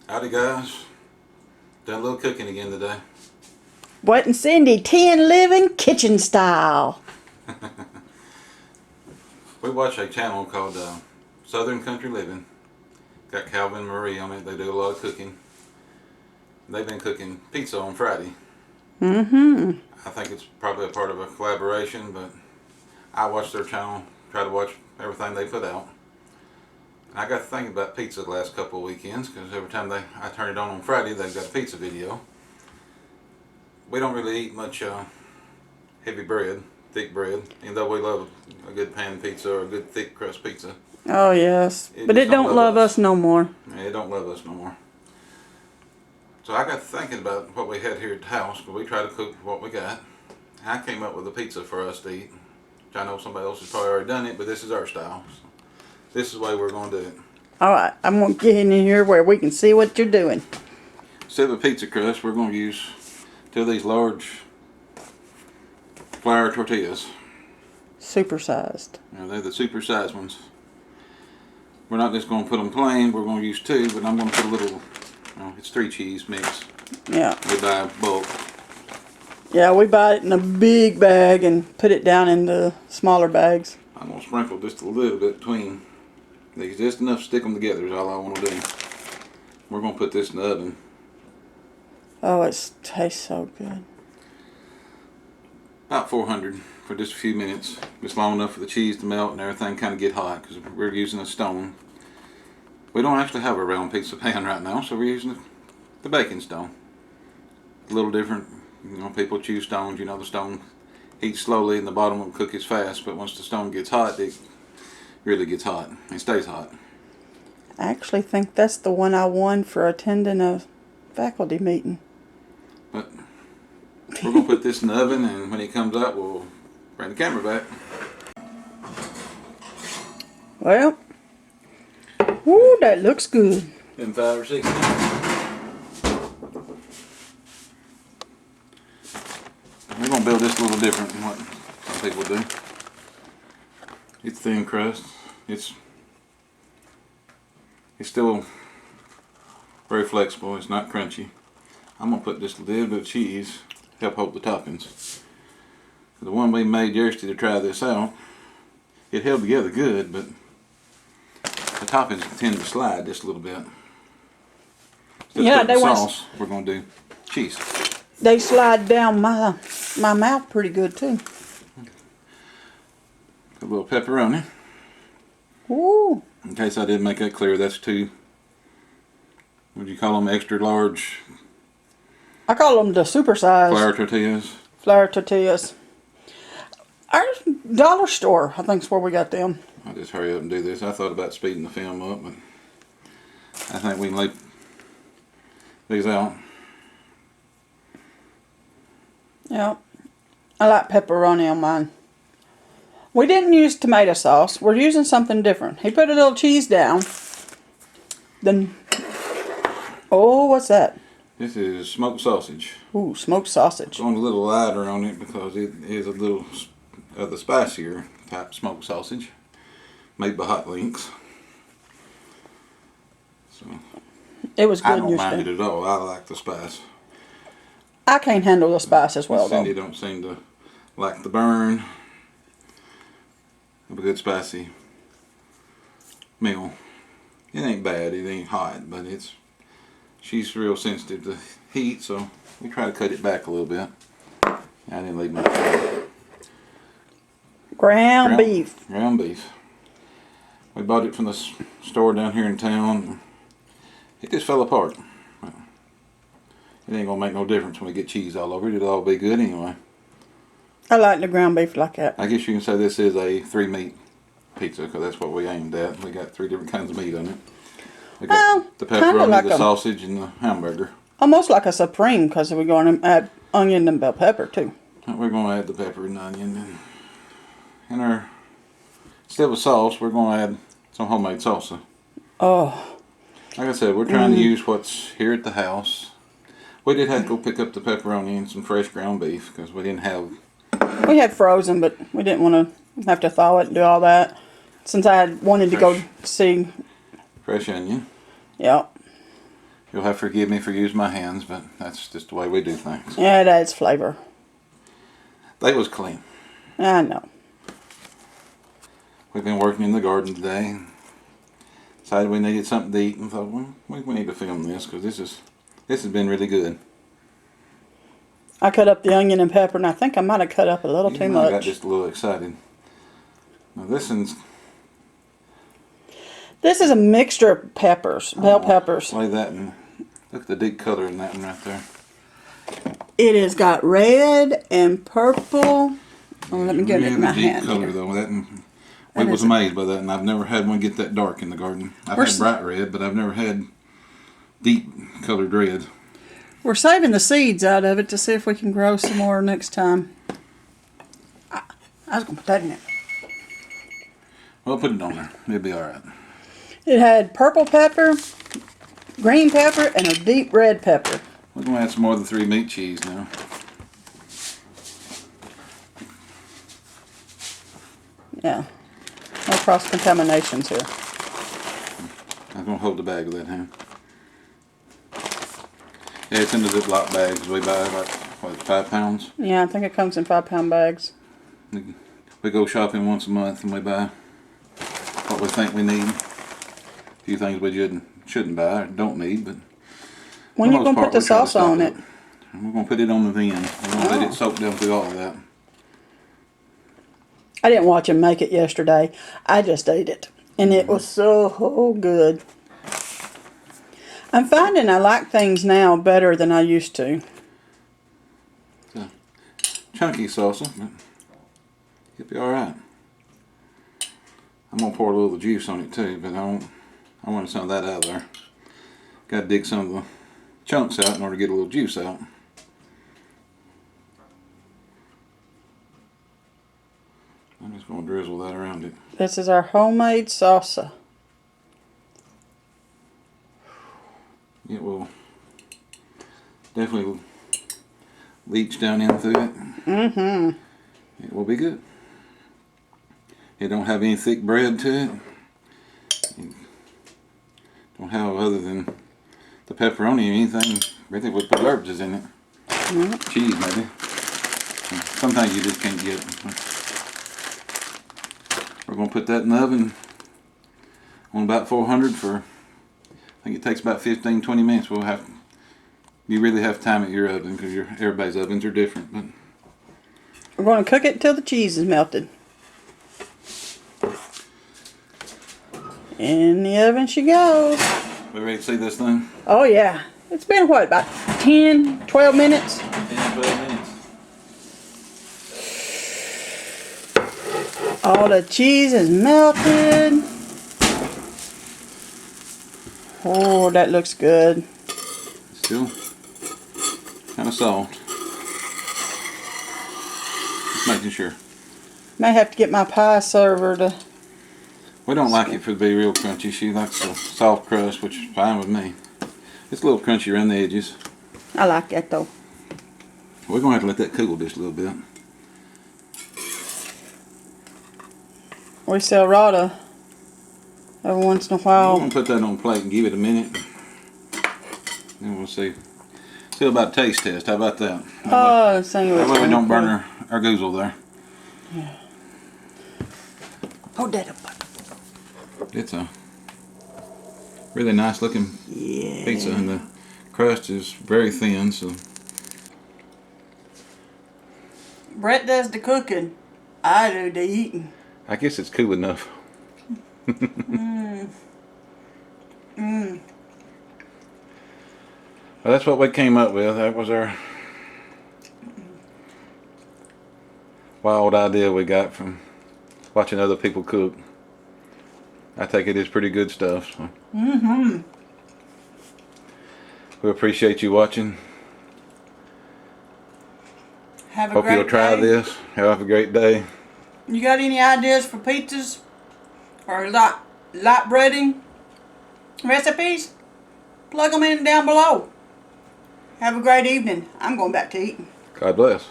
Howdy guys. Done a little cooking again today. Wet and Cindy, 10 living kitchen style. We watch a channel called Southern Country Living. Got Calvin and Marie on it. They do a lot of cooking. They've been cooking pizza on Friday. I think it's probably a part of a collaboration, but I watch their channel, try to watch everything they put out. And I got to thinking about pizza the last couple of weekends, because every time I turn it on Friday, they've got a pizza video. We don't really eat much heavy bread, thick bread, even though we love a good pan pizza or a good thick crust pizza. Oh, yes. But it don't love us no more. Yeah, it don't love us no more. So I got thinking about what we had here at the house, because we try to cook what we got. And I came up with a pizza for us to eat. Which I know somebody else has probably already done it, but this is our style. So this is the way we're going to do it. All right, I'm going to get in here where we can see what you're doing. Instead of a pizza crust, we're going to use two of these large flour tortillas. Supersized. Now, they're the super-sized ones. We're not just going to put them plain, we're going to use two, but I'm going to put a little, it's 3 cheese mix. Yeah. We buy bulk. Yeah, we buy it in a big bag and put it down in the smaller bags. I'm going to sprinkle just a little bit between these, just enough to stick them together is all I want to do. We're going to put this in the oven. Oh, it tastes so good. About 400 for just a few minutes. Just long enough for the cheese to melt and everything kind of get hot, because we're using a stone. We don't actually have a round pizza pan right now, so we're using the baking stone. A little different. People choose stones. The stone heats slowly and the bottom will cook as fast, but once the stone gets hot, it really gets hot. It stays hot. I actually think that's the one I won for attending a faculty meeting. But we're going to put this in the oven, and when it comes out, we'll bring the camera back. Well, ooh, that looks good. In 5 or 6 minutes. We're going to build this a little different than what some people do. It's thin crust. It's still very flexible. It's not crunchy. I'm going to put just a little bit of cheese to help hold the toppings. The one we made yesterday to try this out, it held together good, but the toppings tend to slide just a little bit. Yeah, they sauce. We're going to do cheese. They slide down my mouth pretty good too. A little pepperoni. Ooh. In case I didn't make that clear, that's 2. Would you call them extra large? I call them the supersized Flour tortillas. Flour tortillas. Our dollar store, I think, is where we got them. I'll just hurry up and do this. I thought about speeding the film up, but I think we can lay these out. Yeah, I like pepperoni on mine. We didn't use tomato sauce. We're using something different. He put a little cheese down. Then, oh, what's that? This is smoked sausage. Ooh, smoked sausage. Going a little lighter on it because it is a little of the spicier type smoked sausage made by Hot Links. So It was good. I don't mind it at all. I like the spice. I can't handle the spice as well, Cindy though. don't seem to like the burn of a good spicy meal. It ain't bad. It ain't hot, but she's real sensitive to heat, so we try to cut it back a little bit. I didn't leave my Ground beef. Ground beef. We bought it from the store down here in town. It just fell apart. It ain't gonna make no difference when we get cheese all over it. It'll all be good anyway. I like the ground beef like that. I guess you can say this is a 3-meat pizza, because that's what we aimed at. We got 3 different kinds of meat on it. We got the pepperoni, like the sausage, and the hamburger. Almost like a supreme, because we're going to add onion and bell pepper too. We're going to add the pepper and onion. And our, instead of sauce, we're going to add some homemade salsa. Oh. Like I said, we're trying to use what's here at the house. We did have to go pick up the pepperoni and some fresh ground beef, because we didn't have... We had frozen, but we didn't want to have to thaw it and do all that. Since I had wanted to go see... Fresh onion. Yep. You'll have to forgive me for using my hands, but that's just the way we do things. Yeah, it adds flavor. They was clean. I know. We've been working in the garden today. Decided we needed something to eat and thought, well, we need to film this because this has been really good. I cut up the onion and pepper, and I think I might have cut up a little too much. I got just a little excited. Now this is a mixture of peppers, bell peppers. Lay that in. Look at the deep color in that one right there. It has got red and purple. Oh, let me get it in my hand. Color though. We was amazed by that, and I've never had one get that dark in the garden. I've had bright red, but I've never had deep colored red. We're saving the seeds out of it to see if we can grow some more next time. I was going to put that in there. Well, put it on there. It'll be all right. It had purple pepper, green pepper, and a deep red pepper. We're going to add some more of the 3 meat cheese now. Yeah. No cross-contaminations here. I'm going to hold the bag with that hand. Yeah, it's in the Ziploc bags. We buy like, what, 5 pounds? Yeah, I think it comes in 5-pound bags. We go shopping once a month and we buy what we think we need. A few things we shouldn't buy or don't need, but when you going to put the salsa on it? We're going to put it on the end. We're going to let it soak down through all of that. I didn't watch him make it yesterday. I just ate it. And it was so good. I'm finding I like things now better than I used to. It's a chunky salsa, but it'll be alright. I'm going to pour a little juice on it too, but I want some of that out of there. Got to dig some of the chunks out in order to get a little juice out. I'm just going to drizzle that around it. This is our homemade salsa. It will definitely leach down in through it. It will be good. It don't have any thick bread to it. It don't have other than the pepperoni or anything really with preservatives in it. Cheese maybe. Some things you just can't get. We're going to put that in the oven on about 400 for, I think it takes about 15-20 minutes. You really have to time at your oven because everybody's ovens are different. But we're going to cook it until the cheese is melted. In the oven she goes. We ready to see this thing? Oh yeah. It's been what, about 10, 12 minutes? 10, 12 minutes. All the cheese is melted. Oh, that looks good. Still kind of soft. Just making sure. May have to get my pie server to... We don't like it for it to be real crunchy. She likes a soft crust, which is fine with me. It's a little crunchy around the edges. I like that though. We're going to have to let that cool just a little bit. We sell rata every once in a while. I'm going to put that on a plate and give it a minute. Then we'll see. See about taste test. How about that? Oh, same That way we don't burn our goozle there. Yeah. Hold that up. It's a really nice looking pizza, and the crust is very thin. So Brett does the cooking. I do the eating. I guess it's cool enough. Well, that's what we came up with. That was our wild idea we got from watching other people cook. I take it is pretty good stuff. So. We appreciate you watching. Hope you'll try this. Have a great day. You got any ideas for pizzas or light breading recipes? Plug them in down below. Have a great evening. I'm going back to eating. God bless.